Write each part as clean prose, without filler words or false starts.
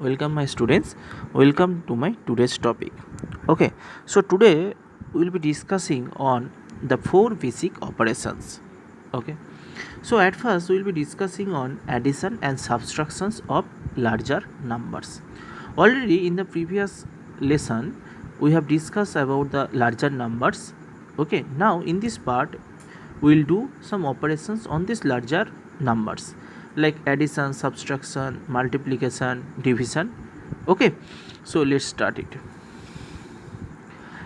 welcome my students. Welcome to my today's topic. Okay, so today we will be discussing on the four basic operations. Okay, so at first we will be discussing on addition and subtractions of larger numbers. Already in the previous lesson we have discussed about the larger numbers. Okay, now in this part we will do some operations on these larger numbers like addition, subtraction, multiplication, division. Okay, so let's start it.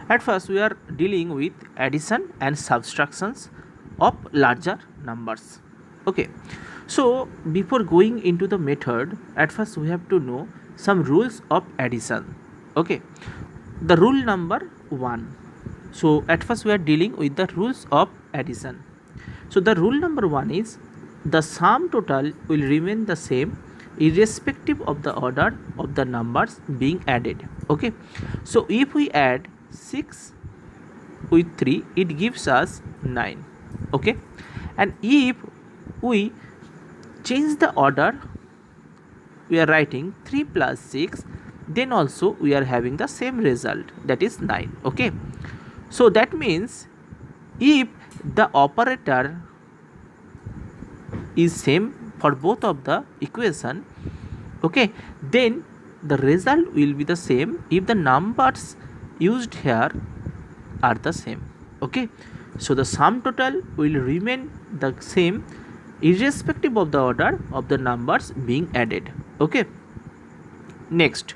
At first we are dealing with addition and subtractions of larger numbers. Okay, so before going into the method, at first we have to know some rules of addition. Okay, the rule number 1. So at first we are dealing with the rules of addition. So the rule number 1 is the sum total will remain the same irrespective of the order of the numbers being added. Okay, so if we add 6 with 3, it gives us 9. Okay, and if we change the order, we are writing 3 plus 6, then also we are having the same result, that is 9. Okay, so that means if the operator is same for both of the equation, okay, then the result will be the same if the numbers used here are the same. Okay, so the sum total will remain the same irrespective of the order of the numbers being added. Okay, next,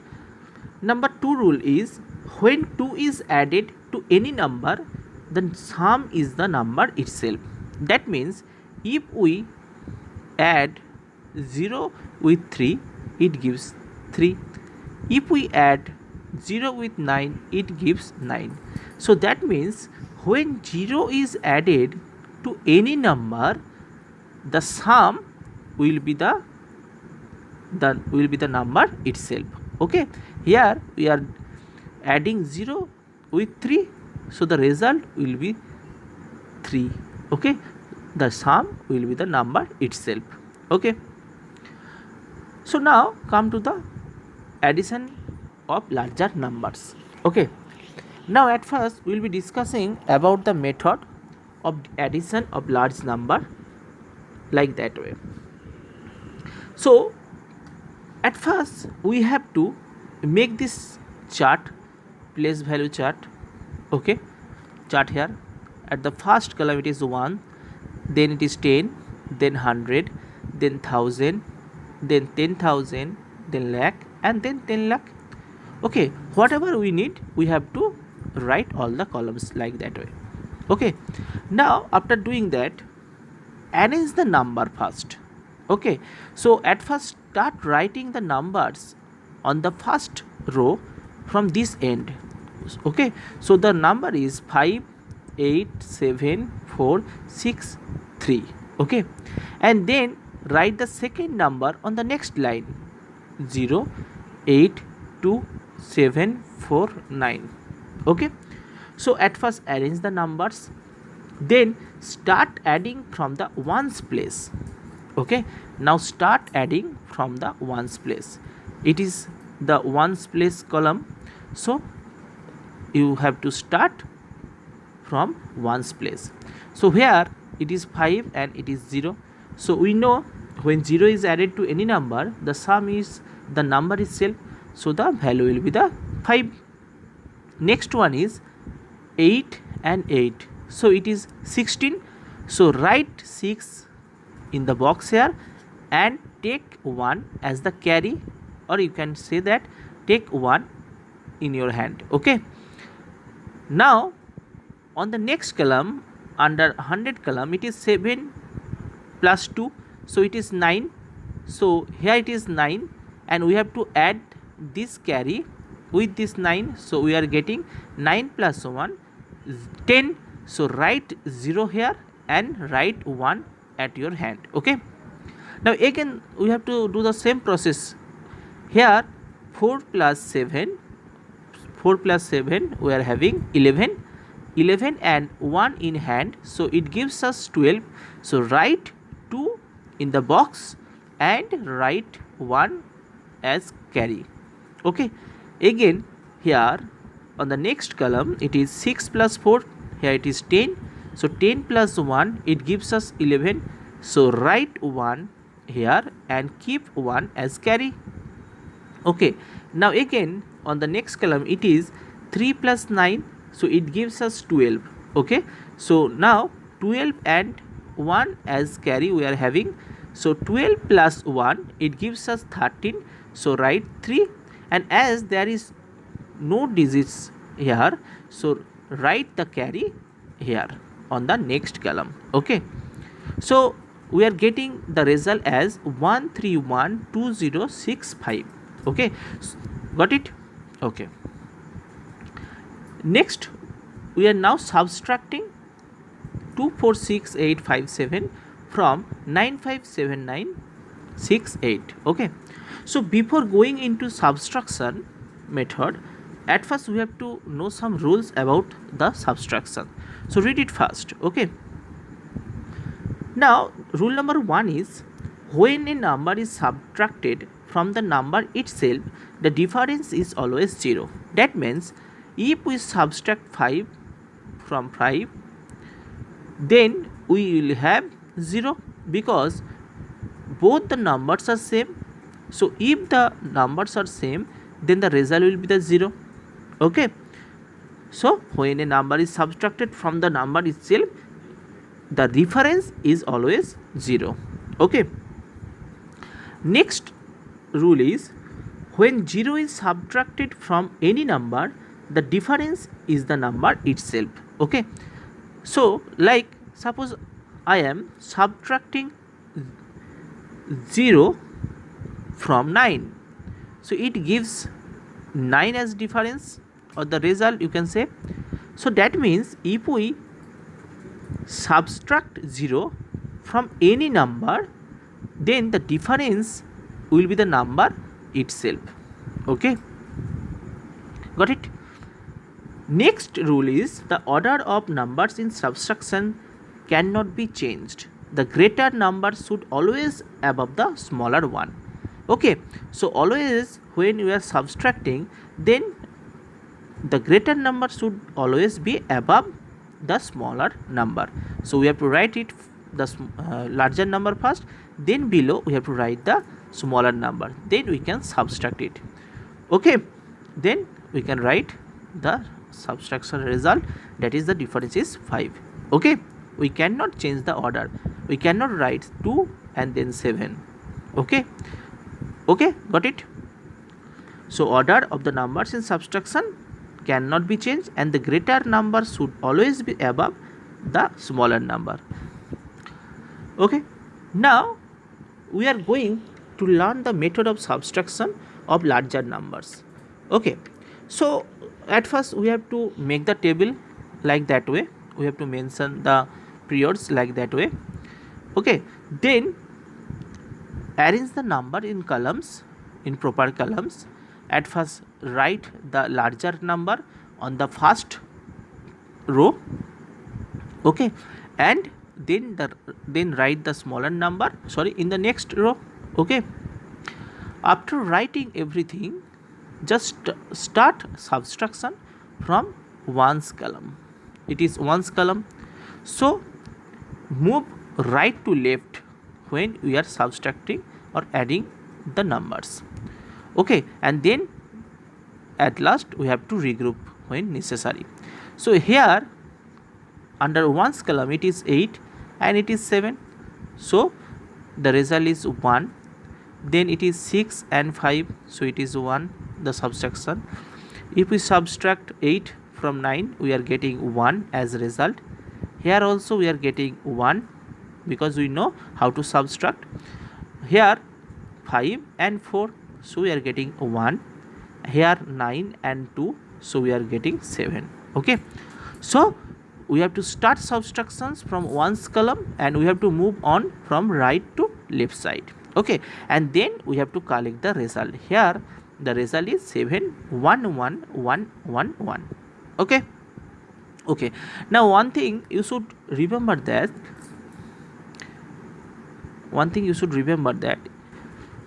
number 2 rule is when 2 is added to any number, the sum is the number itself. That means if we add 0 with 3, it gives 3. If we add 0 with 9, it gives 9. So that means when 0 is added to any number, the sum will be the number itself. Okay, here we are adding 0 with 3, so the result will be 3. Okay, the sum will be the number itself. Okay, so now come to the addition of larger numbers. Okay, now at first we will be discussing about the method of addition of large number, like that way. So at first we have to make this chart, place value chart. Okay, chart here. At the first column it is 1, then it is 10, then 100, then 1000, then 10,000, then lakh, and then 10 lakh. Okay, whatever we need, we have to write all the columns like that way. Okay, now after doing that, arrange the number first. Okay, so at first start writing the numbers on the first row from this end. Okay, so the number is 5, 8, 7, 4, 6, 3. Okay, and then write the second number on the next line, 0, 8, 2, 7, 4, 9. Okay, so at first arrange the numbers, then start adding from the ones place. Okay, now start adding from the ones place. It is the ones place column, so you have to start from ones place. So here it is 5 and it is 0. So we know when 0 is added to any number, the sum is the number itself, so the value will be the 5. Next one is 8 and 8, so it is 16. So write 6 in the box here and take 1 as the carry, or you can say that take 1 in your hand. Okay, now on the next column, under 100 column, it is 7 plus 2, so it is 9. So here it is 9, and we have to add this carry with this 9, so we are getting 9 plus 1, 10. So write 0 here and write 1 at your hand. Okay, now again we have to do the same process. Here 4 plus 7, we are having 11, and 1 in hand, so it gives us 12. So write 2 in the box and write 1 as carry. Okay, again here on the next column it is 6 plus 4, here it is 10, so 10 plus 1 it gives us 11, so write 1 here and keep 1 as carry. Okay, now again on the next column it is 3 plus 9, so it gives us 12. Okay, so now 12 and 1 as carry we are having, so 12 plus 1 it gives us 13, so write 3, and as there is no digits here, so write the carry here on the next column. Okay, so we are getting the result as 1312065. Okay, got it? Okay, next we are now subtracting 246857 from 957968. Okay, so before going into subtraction method, at first we have to know some rules about the subtraction, so read it first. Okay, now rule number 1 is when a number is subtracted from the number itself, the difference is always 0. That means if we subtract 5 from 5, then we will have 0 because both the numbers are same. So if the numbers are same, then the result will be the 0. Okay, so when a number is subtracted from the number itself, the difference is always 0. Okay, next rule is when 0 is subtracted from any number, the difference is the number itself. Okay, so like suppose I am subtracting 0 from 9, so it gives 9 as difference or the result you can say. So that means if we subtract 0 from any number, then the difference will be the number itself. Okay, got it? Next rule is the order of numbers in subtraction cannot be changed. The greater number should always above the smaller one. Okay, so always when you are subtracting, then the greater number should always be above the smaller number. So we have to write it the larger number first, then below we have to write the smaller number, then we can subtract it. Okay, then we can write the subtraction result, that is the difference is 5. Okay, we cannot change the order, we cannot write 2 and then 7. Okay, okay, got it? So order of the numbers in subtraction cannot be changed and the greater number should always be above the smaller number. Okay, now we are going to learn the method of subtraction of larger numbers. Okay, so at first we have to make the table like that way, we have to mention the periods like that way. Okay, then arrange the number in columns, in proper columns. At first write the larger number on the first row. Okay, and then write the smaller number in the next row. Okay, after writing everything, just start subtraction from ones column. It is ones column, so move right to left when we are subtracting or adding the numbers. Okay, and then at last we have to regroup when necessary. So here under ones column it is 8 and it is 7, so the result is 1. Then it is 6 and 5, so it is 1, the subtraction. If we subtract 8 from 9, we are getting 1 as a result. Here also we are getting 1 because we know how to subtract. Here 5 and 4, so we are getting 1. Here 9 and 2, so we are getting 7. Okay, so we have to start subtractions from ones column and we have to move on from right to left side. Okay, and then we have to collect the result. Here the result is 71111. Okay, okay, now one thing you should remember that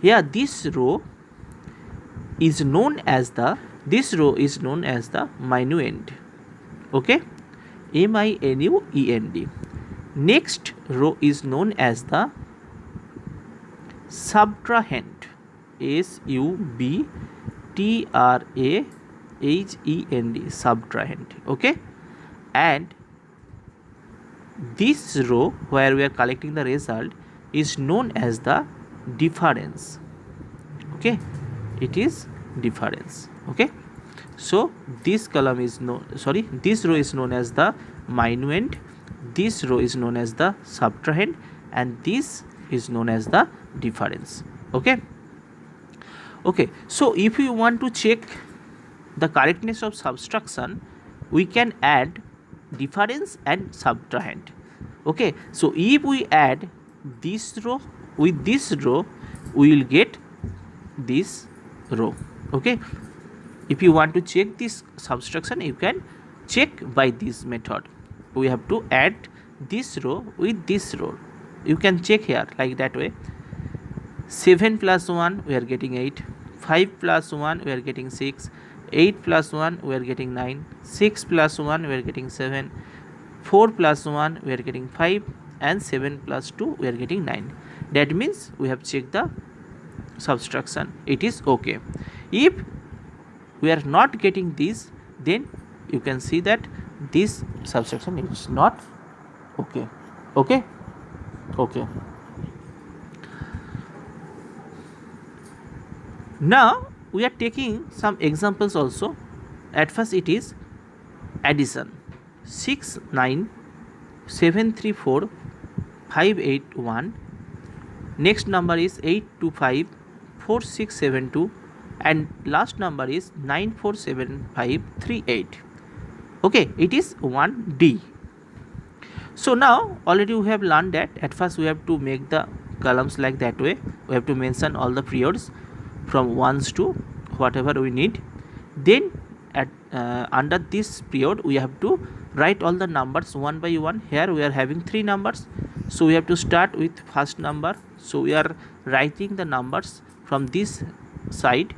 here this row is known as the, this row is known as the minuend. Okay, minuend. Next row is known as the subtrahend, subtrahend, subtrahend. Okay, and this row where we are collecting the result is known as the difference. Okay, it is difference. Okay, so this column is this row is known as the minuend, this row is known as the subtrahend, and this is known as the difference. Okay, okay, so if we want to check the correctness of subtraction, we can add difference and subtrahend. Okay, so if we add this row with this row, we will get this row. Okay, if you want to check this subtraction, you can check by this method. We have to add this row with this row. You can check here like that way. 7 plus 1 we are getting 8, 5 plus 1 we are getting 6, 8 plus 1 we are getting 9, 6 plus 1 we are getting 7, 4 plus 1 we are getting 5, and 7 plus 2 we are getting 9. That means we have checked the subtraction, it is okay. If we are not getting this, then you can see that this subtraction is not okay. Okay, okay. Now we are taking some examples also. At first it is addition. 6 9 7 3 4 5 8 1. Next number is 8 2 5 4 6 7 2, and last number is 9 4 7 5 3 8. Okay, it is 1D. So now already we have learned that at first we have to make the columns like that way. We have to mention all the periods from ones to whatever we need. Then at under this period we have to write all the numbers one by one. Here we are having 3 numbers, so we have to start with first number. So we are writing the numbers from this side.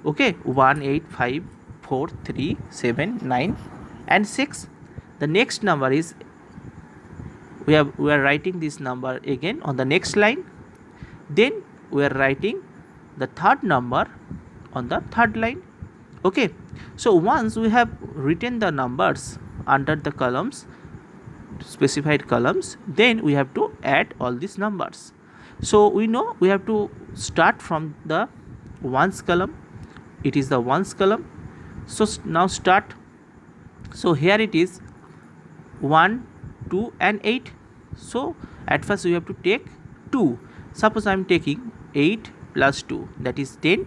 Okay, 1 8 5 4 3 7 9 and 6. The next number is we are writing this number again on the next line. Then we are writing the third number on the third line. Okay, so once we have written the numbers under the columns, specified columns, then we have to add all these numbers. So we know we have to start from the ones column. It is the ones column. So now start. So here it is 1 2 and 8. So at first we have to take 2. Suppose I am taking 8 plus 2, that is 10.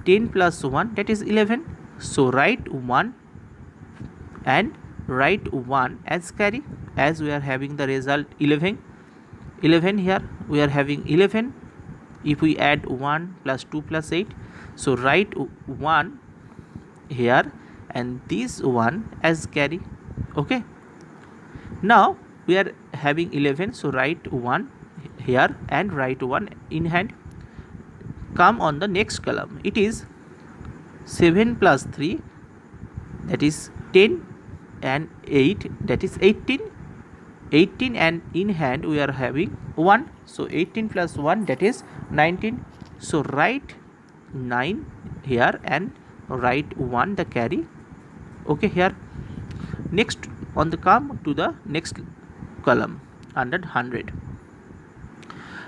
10 plus 1, that is 11. So write 1 and write 1 as carry, as we are having the result 11. 11 here we are having 11. If we add 1 plus 2 plus 8, so write 1 here and this 1 as carry. Okay, now we are having 11, so write 1 here and write 1 in hand. Come on the next column. It is 7 plus 3, that is 10, and 8, that is 18. 18 and in hand we are having 1, so 18 plus 1, that is 19. So write 9 here and write 1 the carry. Okay, here next on the come to the next column under 100.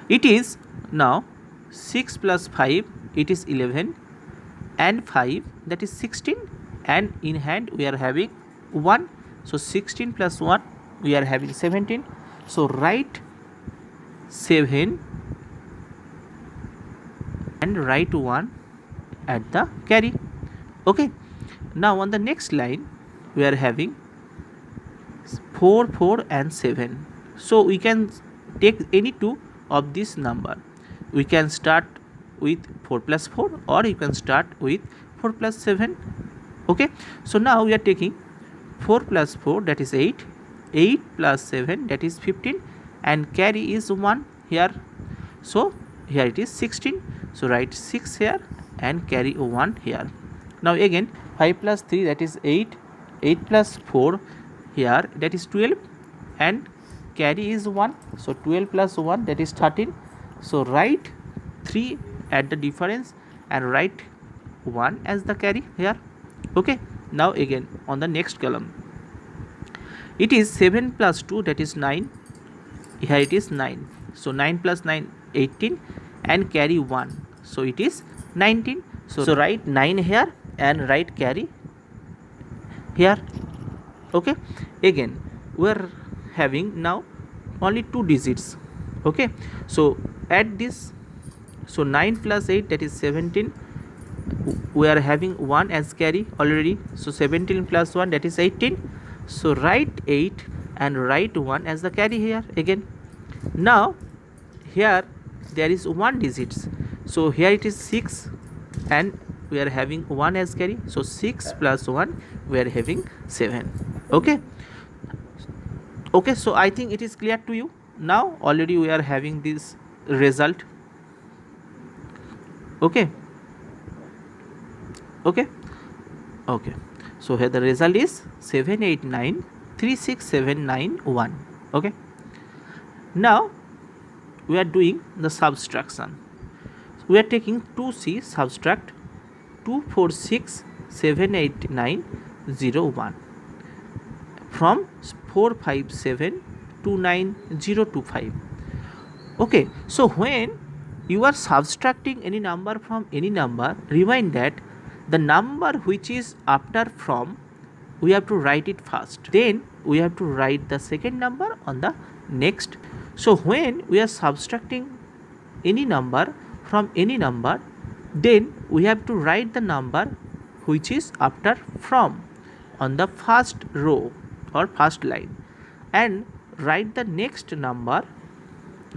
It is now 6 plus 5, it is 11, and 5, that is 16, and in hand we are having 1, so 16 plus 1 we are having 17. So write 7 and write 1 at the carry. Okay, now on the next line we are having 4 4 and 7. So we can take any two of this number. We can start with 4 plus 4, or you can start with 4 plus 7. Okay, so now we are taking 4 plus 4, that is 8, 8 plus 7, that is 15, and carry is 1 here. So here it is 16, so write 6 here and carry 1 here. Now again 5 plus 3 that is 8, 8 plus 4 here that is 12 and carry is 1, so 12 plus 1 that is 13. So write 3 at the difference and write 1 as the carry here. Okay, now again on the next column it is 7 plus 2 that is 9, here it is 9, so 9 plus 9 18 and carry 1, so it is 19. So write 9 here and write carry here. Okay, again we are having now only 2 digits. Okay, so add this, so 9 plus 8 that is 17, we are having 1 as carry already, so 17 plus 1 that is 18, so write 8 and write 1 as the carry here again. Now here there is 1 digits, so here it is 6 and we are having 1 as carry, so 6 plus 1 we are having 7. Okay, okay, so I think it is clear to you now. Already we are having this result. Okay, okay, okay, so here the result is 7893679 Okay, now we are doing the subtraction. We are taking 2c subtract 24678901 from 457292025. Okay, so when you are subtracting any number from any number, remind that the number which is after from, we have to write it first, then we have to write the second number on the next. So when we are subtracting any number from any number, then we have to write the number which is after from on the first row or first line and write the next number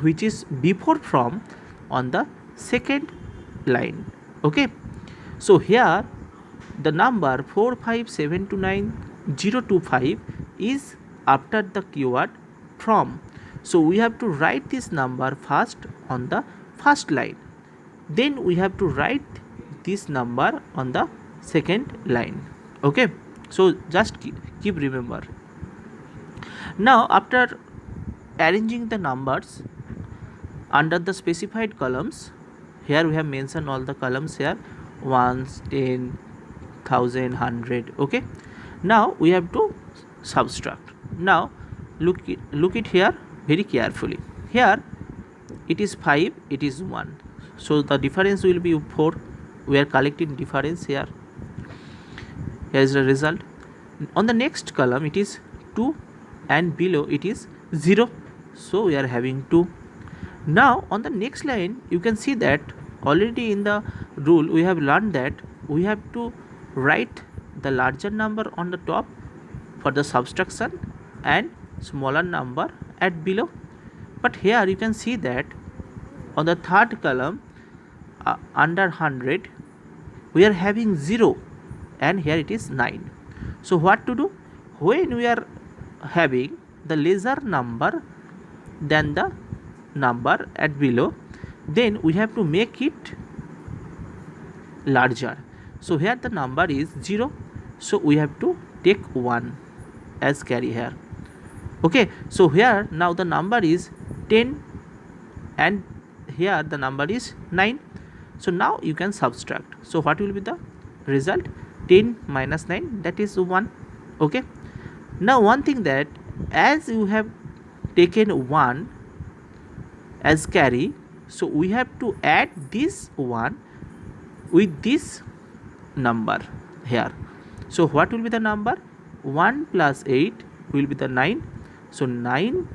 which is before from on the second line. Okay, so here the number 457292025 is after the keyword from, so we have to write this number first on the first line, then we have to write this number on the second line. Okay, so just keep remember. Now after arranging the numbers under the specified columns, here we have mentioned all the columns here, ones, 10, 1000, 100. Okay, now we have to subtract. Now look it here very carefully. Here it is 5, it is 1, so the difference will be 4. We are collecting difference here. Here is the result. On the next column it is 2 and below it is 0, so we are having 2. Now on the next line you can see that already in the rule we have learned that we have to write the larger number on the top for the subtraction and smaller number at below. But here you can see that on the third column under 100 we are having 0 and here it is 9. So what to do? When we are having the lesser number than the number at below, then we have to make it larger. So here the number is 0, so we have to take 1 as carry here. Okay, so here now the number is 10 and here the number is 9. So now you can subtract. So what will be the result? 10 minus 9, that is 1. Okay, now one thing that as you have taken 1 as carry, so we have to add this 1 with this number here. So what will be the number? 1 plus 8 will be the 9, so 9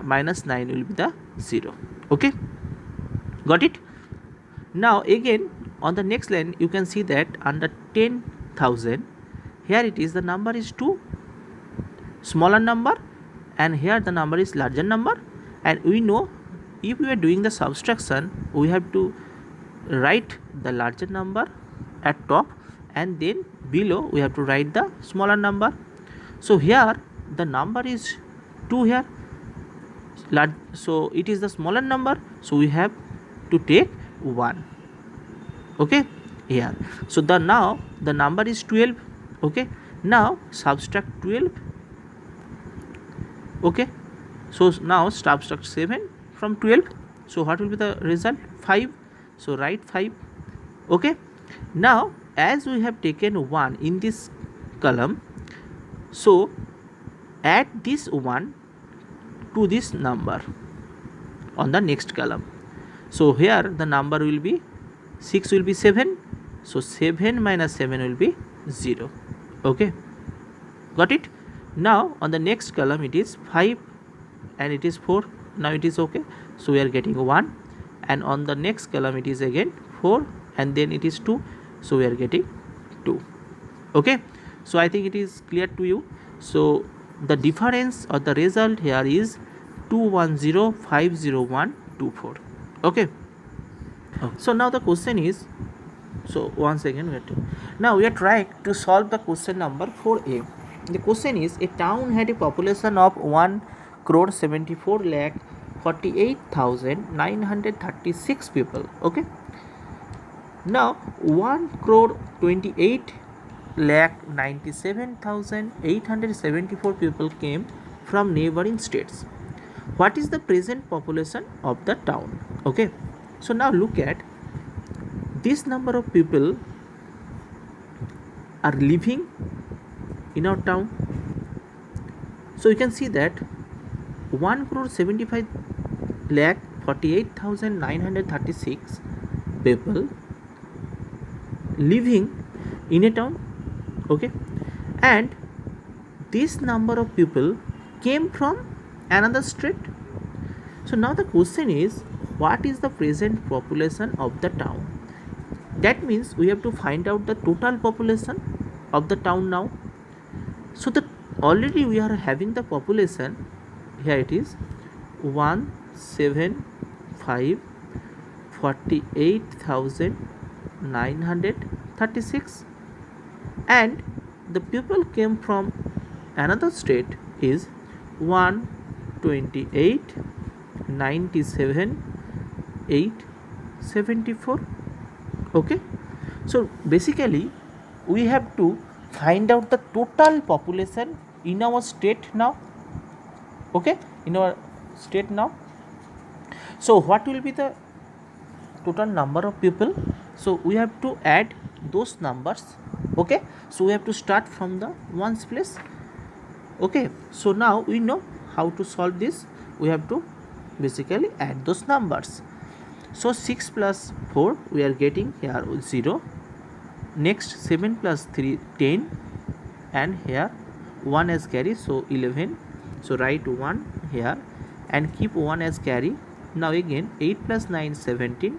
minus 9 will be the 0. Okay, got it? Now again on the next line you can see that under 10,000 here it is the number is 2, smaller number, and here the number is larger number, and we know if we are doing the subtraction we have to write the larger number at top and then below we have to write the smaller number. So here the number is 2 here, so it is the smaller number, so we have to take 1. Okay, here. So now the number is 12. Okay, now subtract 12. Okay, so now subtract 7 from 12. So what will be the result? 5. So write 5. Okay, now as we have taken 1 in this column, so add this 1 to this number on the next column. So here the number will be 6 will be 7. So 7 minus 7 will be 0. Okay, got it? Now on the next column it is 5 and it is 4. Now it is okay. So we are getting 1, and on the next column it is again 4 and then it is 2. So we are getting 2. Okay, so I think it is clear to you. So the difference or the result here is 210,50124. Okay. So now the question is, so once again now we are trying to solve the question number 4a. The question is, a town had a population of 1,74,48,936 people. Okay, now 1,28,97,874 people came from neighboring states. What is the present population of the town? Okay, so now look at this number of people are living in our town. So you can see that 1,75,48,936 people living in a town. Okay, and this number of people came from another state. So now the question is, what is the present population of the town? That means we have to find out the total population of the town now. So that already we are having the population. Here it is 1,75,48,936, and the people came from another state is 128,97,874. Okay, so basically we have to find out the total population in our state now. Okay, in our state now. So what will be the total number of people? So we have to add those numbers. Okay, so we have to start from the ones place. Okay, so now we know how to solve this. We have to basically add those numbers. So 6 plus 4 we are getting here 0. Next 7 plus 3 10, and here 1 as carry, so 11. So write 1 here and keep 1 as carry. Now again 8 plus 9 17,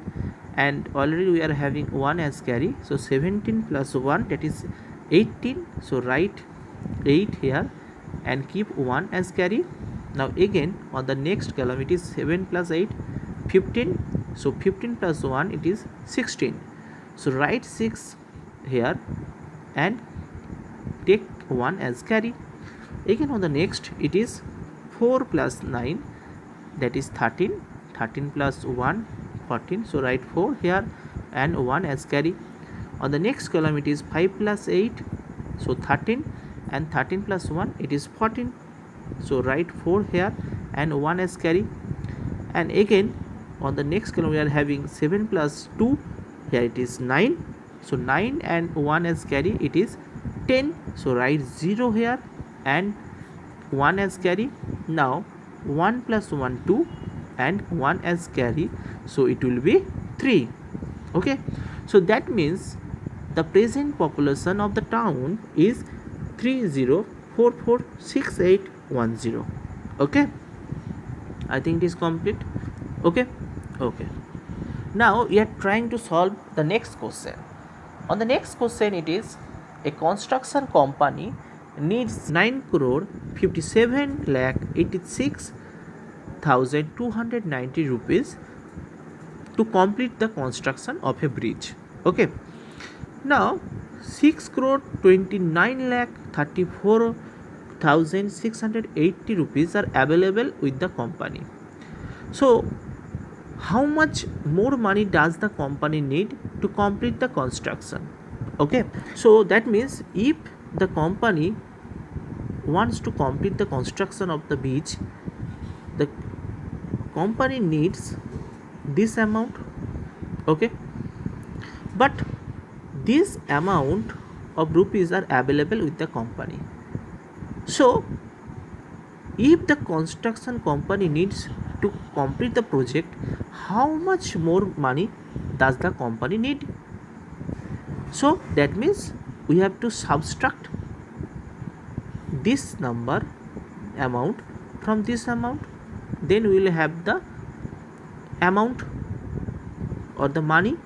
and already we are having 1 as carry, so 17 plus 1, that is 18. So write 8 here and keep 1 as carry. Now again on the next column it is 7 plus 8 15. So 15 plus 1, it is 16. So write 6 here and take 1 as carry. Again on the next it is 4 plus 9, that is 13. 13 plus 1 14. So write 4 here and 1 as carry. On the next column it is 5 plus 8, so 13, and 13 plus 1, it is 14. So write 4 here and 1 as carry. And again on the next column we are having 7 plus 2, here it is 9. So 9 and 1 as carry, it is 10. So write 0 here and 1 as carry. Now 1 plus 1 2 and 1 as carry, so it will be 3. Okay, so that means the present population of the town is 30446810. Okay, I think it is complete. Okay. Now we are trying to solve the next question. On the next question it is, a construction company needs 9,57,86,290 rupees to complete the construction of a bridge. Okay, now 6,29,34,680 rupees are available with the company. So how much more money does the company need to complete the construction. Okay, so that means if the company wants to complete the construction of the beach, the company needs this amount. Okay, but this amount of rupees are available with the company. So if the construction company needs to complete the project, how much more money does the company need? So that means we have to subtract this number amount from this amount, then we will have the amount or the money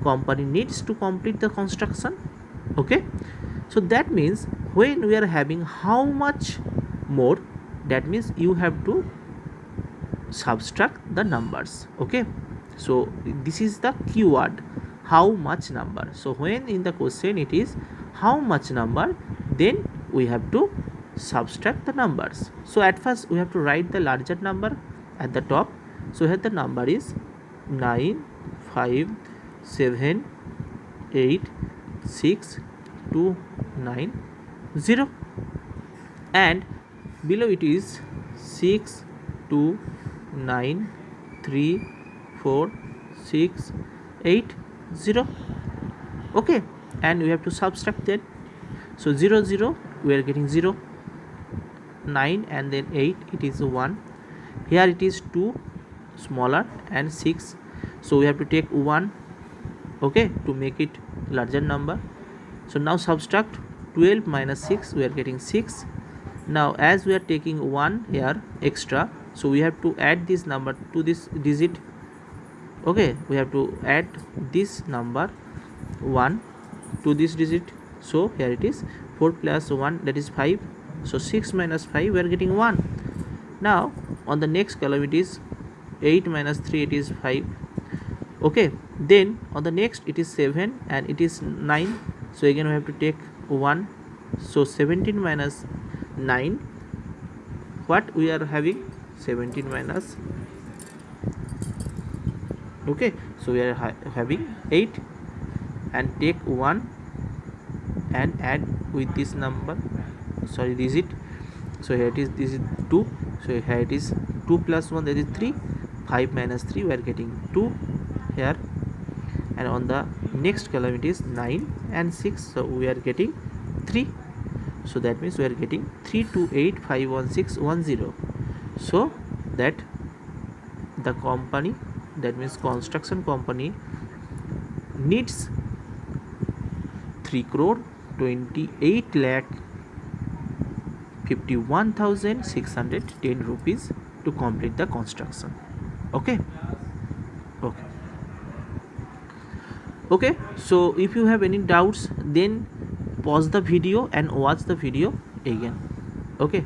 company needs to complete the construction. Okay, so that means when we are having how much more, that means you have to subtract the numbers. Okay, so this is the keyword, how much number. So when in the question it is how much number, then we have to subtract the numbers. So at first we have to write the larger number at the top. So here the number is 9 5 7 8 6 2 9 0, and below it is 6 2 9 3 4 6 8 0. Okay, and we have to subtract that. So 0 0 we are getting 0, 9 and then 8 it is 1, here it is 2 smaller and 6, so we have to take 1, okay, to make it larger number. So now subtract 12 minus 6, we are getting 6. Now as we are taking 1 here extra, so we have to add this number to this digit. Okay, we have to add this number 1 to this digit. So here it is 4 plus 1, that is 5. So 6 minus 5, we are getting 1. Now on the next column it is 8 minus 3, it is 5. Okay, then on the next it is 7 and it is 9, so again we have to take 1. So 17 minus 9, what we are having, 17 minus, okay, so we are having 8, and take 1 and add with this number, sorry, digit. So here it is, this is 2, so here it is 2 plus 1, that is 3. 5 minus 3, we are getting 2 here, and on the next column it is 9 and 6, so we are getting 3. So that means we are getting 3 2 8 5 1 6 1 0. So that the company, that means construction company, needs 3 crore 28 lakh 51,610 rupees to complete the construction. Okay, okay, okay. So if you have any doubts, then pause the video and watch the video again. Okay.